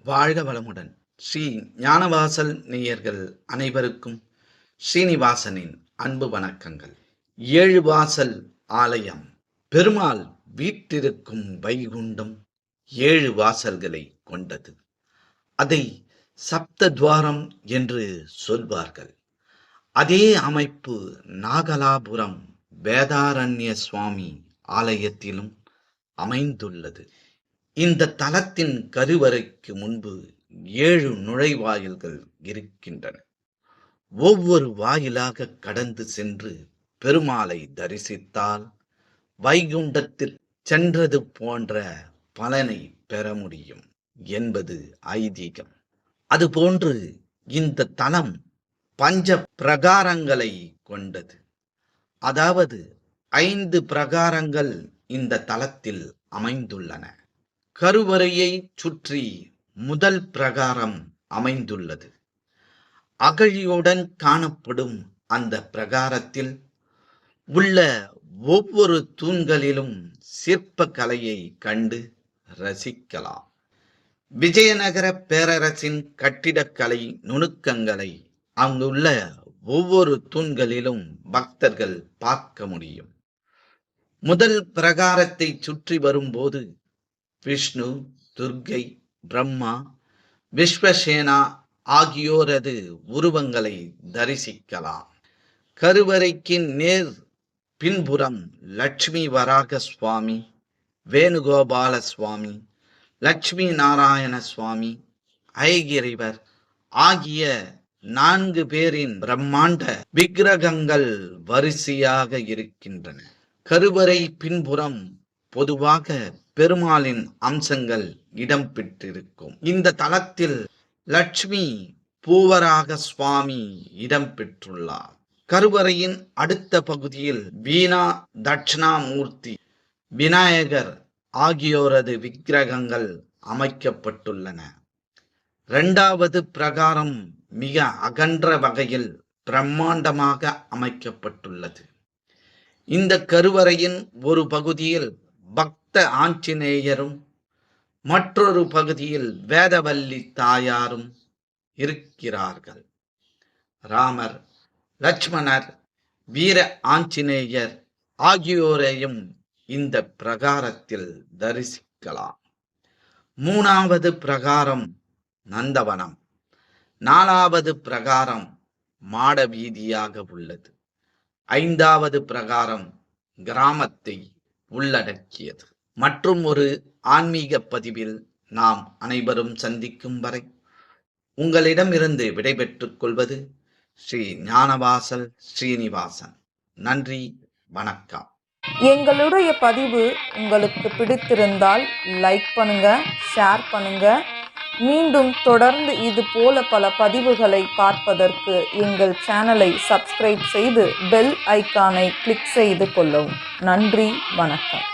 வாழ்க வளமுடன். ஸ்ரீ ஞானவாசல் நேயர்கள் அனைவருக்கும் ஸ்ரீனிவாசனின் அன்பு வணக்கங்கள். 7 வாசல் ஆலயம். பெருமாள் வீற்றிருக்கும் வைகுண்டம் 7 வாசல்களை கொண்டது. அதை சப்தத்வாரம் என்று சொல்வார்கள். அதே அமைப்பு நாகலாபுரம் வேதாரண்ய சுவாமி ஆலயத்திலும் அமைந்துள்ளது. இந்த தலத்தின் கருவறைக்கு முன்பு 7 நுழைவாயில்கள் இருக்கின்றன. ஒவ்வொரு வாயிலாக கடந்து சென்று பெருமாளை தரிசித்தால் வைகுண்டத்தில் சென்றது போன்ற பலனை பெற முடியும் என்பது ஐதீகம். அதுபோன்று இந்த தலம் பஞ்ச பிரகாரங்களை கொண்டது. அதாவது 5 பிரகாரங்கள் இந்த தலத்தில் அமைந்துள்ளன. கருவறையை சுற்றி முதல் பிரகாரம் அமைந்துள்ளது. அகழியுடன் காணப்படும் அந்த பிரகாரத்தில் உள்ள ஒவ்வொரு தூண்களிலும் சிற்ப கலையை கண்டு ரசிக்கலாம். விஜயநகர பேரரசின் கட்டிடக்கலை நுணுக்கங்களை அங்குள்ள ஒவ்வொரு தூண்களிலும் பக்தர்கள் பார்க்க முடியும். முதல் பிரகாரத்தை சுற்றி வரும்போது விஷ்ணு, துர்க்கை, பிரம்மா, விஸ்வசேனா ஆகியோரது உருவங்களை தரிசிக்கலாம். கருவறைக்கு நேர் பின்புறம் லட்சுமி வராக சுவாமி, வேணுகோபால சுவாமி, லட்சுமி நாராயண சுவாமி, ஐகிரிவர் ஆகிய 4 பேரின் பிரம்மாண்ட விக்கிரகங்கள் வரிசையாக இருக்கின்றன. கருவறை பின்புறம் பொதுவாக பெருமாளின் அம்சங்கள் இடம்பெற்றிருக்கும். இந்த தலத்தில் லட்சுமி பூவராக சுவாமி இடம்பெற்றுள்ளார். கருவறையின் அடுத்த பகுதியில் வீணா தட்சிணாமூர்த்தி, விநாயகர் ஆகியோரது விக்கிரகங்கள் அமைக்கப்பட்டுள்ளன. 2வது பிரகாரம் மிக அகன்ற வகையில் பிரம்மாண்டமாக அமைக்கப்பட்டுள்ளது. இந்த கருவறையின் ஒரு பகுதியில் பக்த ஆஞ்சநேயரும் மற்றொரு பகுதியில் வேதவல்லி தாயாரும் இருக்கிறார்கள். ராமர், லட்சுமணர், வீர ஆஞ்சநேயர் ஆகியோரையும் இந்த பிரகாரத்தில் தரிசிக்கலாம். 3வது பிரகாரம் நந்தவனம். 4வது பிரகாரம் மாட வீதியாக உள்ளது. 5வது பிரகாரம் கிராமத்தை உள்ளடக்கியது. மற்றும் ஒரு ஆன்மீக பதிவில் நாம் அனைவரும் சந்திக்கும் வரை உங்களிடமிருந்து விடைபெற்றுக் கொள்வது ஸ்ரீ ஞானவாசல் ஸ்ரீனிவாசன். நன்றி, வணக்கம். எங்களுடைய பதிவு உங்களுக்கு பிடித்திருந்தால் லைக் பண்ணுங்க, ஷேர் பண்ணுங்க. மீண்டும் தொடர்ந்து இது போல பல பதிவுகளை பார்ப்பதற்கு எங்கள் சேனலை சப்ஸ்கிரைப் செய்து பெல் ஐக்கானை கிளிக் செய்து கொள்ளவும். நன்றி, வணக்கம்.